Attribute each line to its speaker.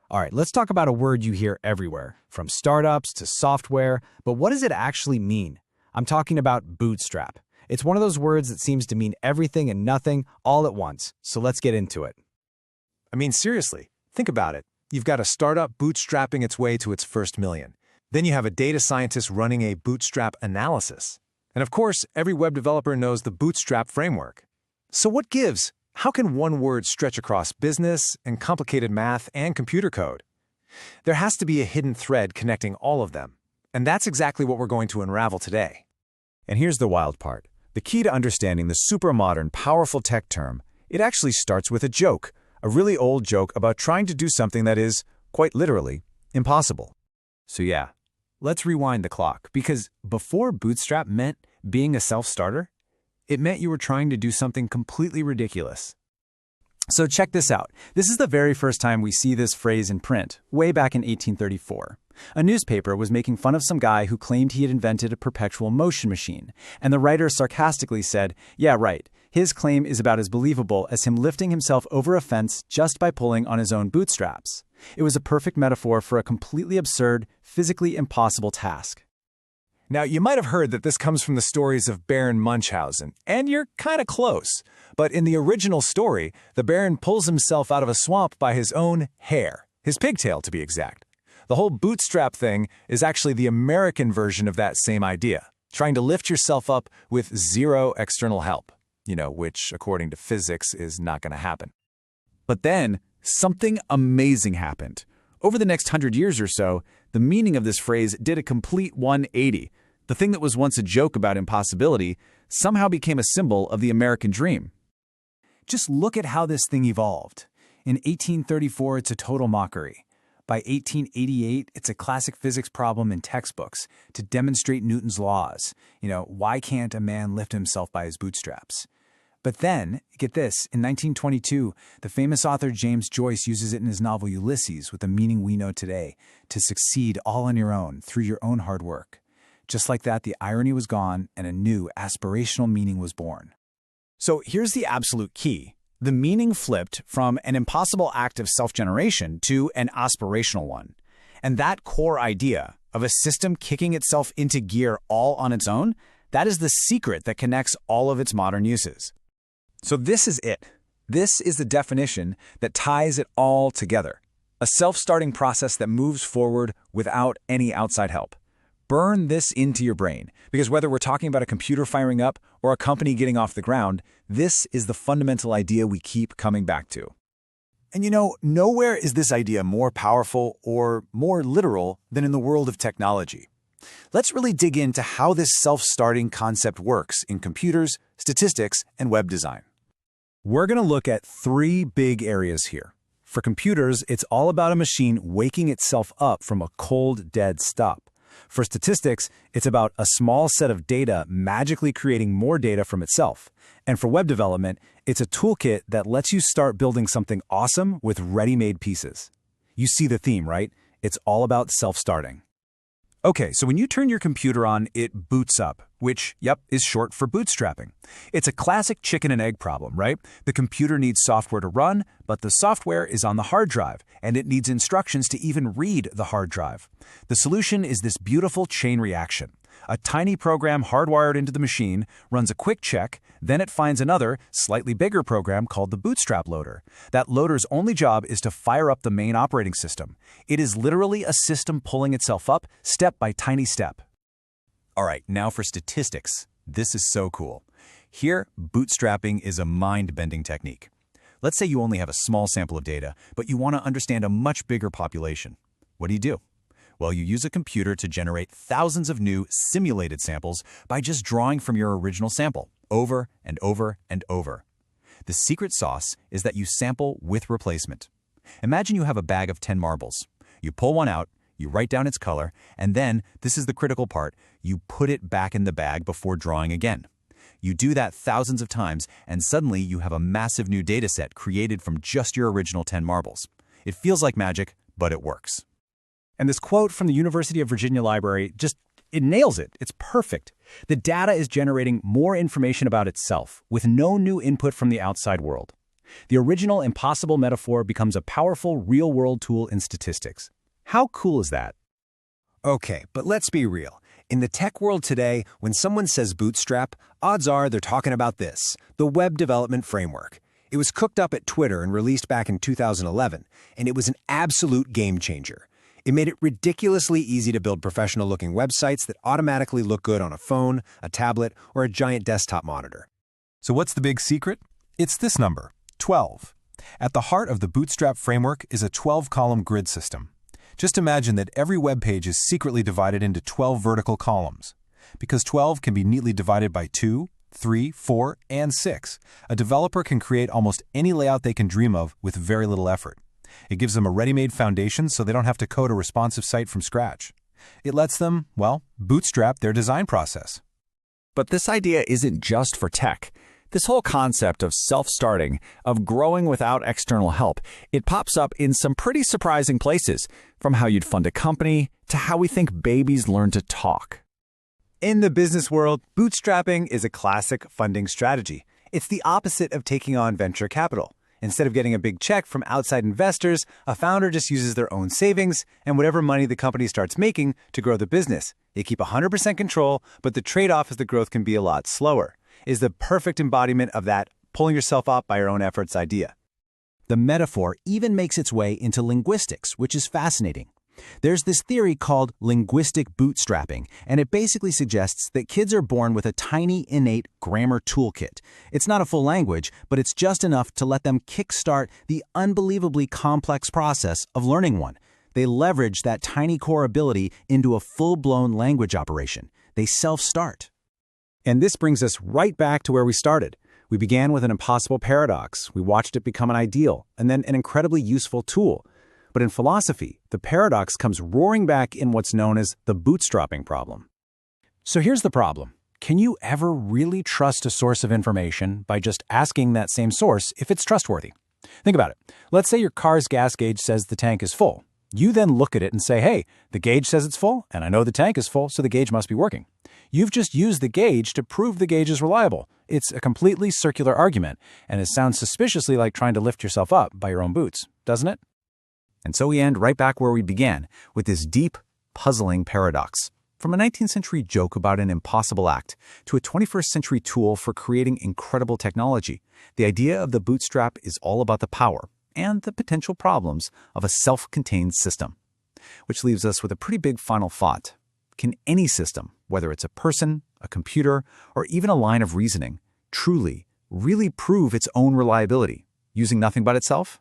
Speaker 1: All right, let's talk about a word you hear everywhere, from startups to software, but what does it actually mean? I'm talking about bootstrap. It's one of those words that seems to mean everything and nothing all at once, so let's get into it.
Speaker 2: I mean, seriously, think about it. You've got a startup bootstrapping its way to its first million. Then you have a data scientist running a bootstrap analysis. And of course, every web developer knows the Bootstrap framework. So what gives? How can one word stretch across business and complicated math and computer code? There has to be a hidden thread connecting all of them. And that's exactly what we're going to unravel today.
Speaker 1: And here's the wild part. The key to understanding the super modern, powerful tech term, it actually starts with a joke, a really old joke about trying to do something that is, quite literally, impossible. So yeah, let's rewind the clock, because before Bootstrap meant being a self-starter, it meant you were trying to do something completely ridiculous. So check this out. This is the very first time we see this phrase in print, way back in 1834. A newspaper was making fun of some guy who claimed he had invented a perpetual motion machine, and the writer sarcastically said, "Yeah, right. His claim is about as believable as him lifting himself over a fence just by pulling on his own bootstraps." It was a perfect metaphor for a completely absurd, physically impossible task.
Speaker 2: Now, you might have heard that this comes from the stories of Baron Munchausen, and you're kind of close. But in the original story, the Baron pulls himself out of a swamp by his own hair, his pigtail to be exact. The whole bootstrap thing is actually the American version of that same idea, trying to lift yourself up with zero external help, which, according to physics, is not going to happen.
Speaker 1: But then, something amazing happened. Over the next 100 years or so, the meaning of this phrase did a complete 180. The thing that was once a joke about impossibility somehow became a symbol of the American dream. Just look at how this thing evolved. In 1834, it's a total mockery. By 1888, it's a classic physics problem in textbooks to demonstrate Newton's laws. Why can't a man lift himself by his bootstraps? But then, get this, in 1922, the famous author James Joyce uses it in his novel Ulysses with the meaning we know today, to succeed all on your own, through your own hard work. Just like that, the irony was gone and a new, aspirational meaning was born. So here's the absolute key. The meaning flipped from an impossible act of self-generation to an aspirational one. And that core idea of a system kicking itself into gear all on its own, that is the secret that connects all of its modern uses. So this is it. This is the definition that ties it all together. A self-starting process that moves forward without any outside help. Burn this into your brain, because whether we're talking about a computer firing up or a company getting off the ground, this is the fundamental idea we keep coming back to. And nowhere is this idea more powerful or more literal than in the world of technology. Let's really dig into how this self-starting concept works in computers, statistics, and web design. We're going to look at 3 big areas here. For computers, it's all about a machine waking itself up from a cold, dead stop. For statistics, it's about a small set of data magically creating more data from itself. And for web development, it's a toolkit that lets you start building something awesome with ready-made pieces. You see the theme, right? It's all about self-starting. Okay, so when you turn your computer on, it boots up, which, is short for bootstrapping. It's a classic chicken and egg problem, right? The computer needs software to run, but the software is on the hard drive, and it needs instructions to even read the hard drive. The solution is this beautiful chain reaction. A tiny program hardwired into the machine runs a quick check, then it finds another, slightly bigger program called the Bootstrap loader. That loader's only job is to fire up the main operating system. It is literally a system pulling itself up, step by tiny step. All right, now for statistics. This is so cool. Here, bootstrapping is a mind-bending technique. Let's say you only have a small sample of data, but you want to understand a much bigger population. What do? Well, you use a computer to generate thousands of new simulated samples by just drawing from your original sample, over and over and over. The secret sauce is that you sample with replacement. Imagine you have a bag of 10 marbles. You pull one out, you write down its color, and then, this is the critical part, you put it back in the bag before drawing again. You do that thousands of times, and suddenly you have a massive new data set created from just your original 10 marbles. It feels like magic, but it works. And this quote from the University of Virginia Library it nails it. It's perfect. The data is generating more information about itself with no new input from the outside world.
Speaker 3: The original impossible metaphor becomes a powerful real-world tool in statistics. How cool is that?
Speaker 2: Okay, but let's be real. In the tech world today, when someone says Bootstrap, odds are they're talking about this, the web development framework. It was cooked up at Twitter and released back in 2011, and it was an absolute game changer. It made it ridiculously easy to build professional-looking websites that automatically look good on a phone, a tablet, or a giant desktop monitor.
Speaker 4: So what's the big secret? It's this number, 12. At the heart of the Bootstrap framework is a 12-column grid system. Just imagine that every web page is secretly divided into 12 vertical columns. Because 12 can be neatly divided by 2, 3, 4, and 6, a developer can create almost any layout they can dream of with very little effort. It gives them a ready-made foundation so they don't have to code a responsive site from scratch. It lets them, well, bootstrap their design process.
Speaker 1: But this idea isn't just for tech. This whole concept of self-starting, of growing without external help, it pops up in some pretty surprising places, from how you'd fund a company to how we think babies learn to talk.
Speaker 3: In the business world, bootstrapping is a classic funding strategy. It's the opposite of taking on venture capital. Instead of getting a big check from outside investors, a founder just uses their own savings and whatever money the company starts making to grow the business. They keep 100% control, but the trade-off is the growth can be a lot slower. Is the perfect embodiment of that pulling yourself up by your own efforts idea. The metaphor even makes its way into linguistics, which is fascinating. There's this theory called linguistic bootstrapping, and it basically suggests that kids are born with a tiny innate grammar toolkit. It's not a full language, but it's just enough to let them kickstart the unbelievably complex process of learning one. They leverage that tiny core ability into a full-blown language operation. They self-start. And this brings us right back to where we started. We began with an impossible paradox. We watched it become an ideal, and then an incredibly useful tool. But in philosophy, the paradox comes roaring back in what's known as the bootstrapping problem. So here's the problem. Can you ever really trust a source of information by just asking that same source if it's trustworthy? Think about it. Let's say your car's gas gauge says the tank is full. You then look at it and say, hey, the gauge says it's full, and I know the tank is full, so the gauge must be working. You've just used the gauge to prove the gauge is reliable. It's a completely circular argument, and it sounds suspiciously like trying to lift yourself up by your own boots, doesn't it? And so we end right back where we began, with this deep, puzzling paradox. From a 19th century joke about an impossible act to a 21st century tool for creating incredible technology, the idea of the bootstrap is all about the power and the potential problems of a self-contained system. Which leaves us with a pretty big final thought. Can any system, whether it's a person, a computer, or even a line of reasoning, truly, really prove its own reliability, using nothing but itself?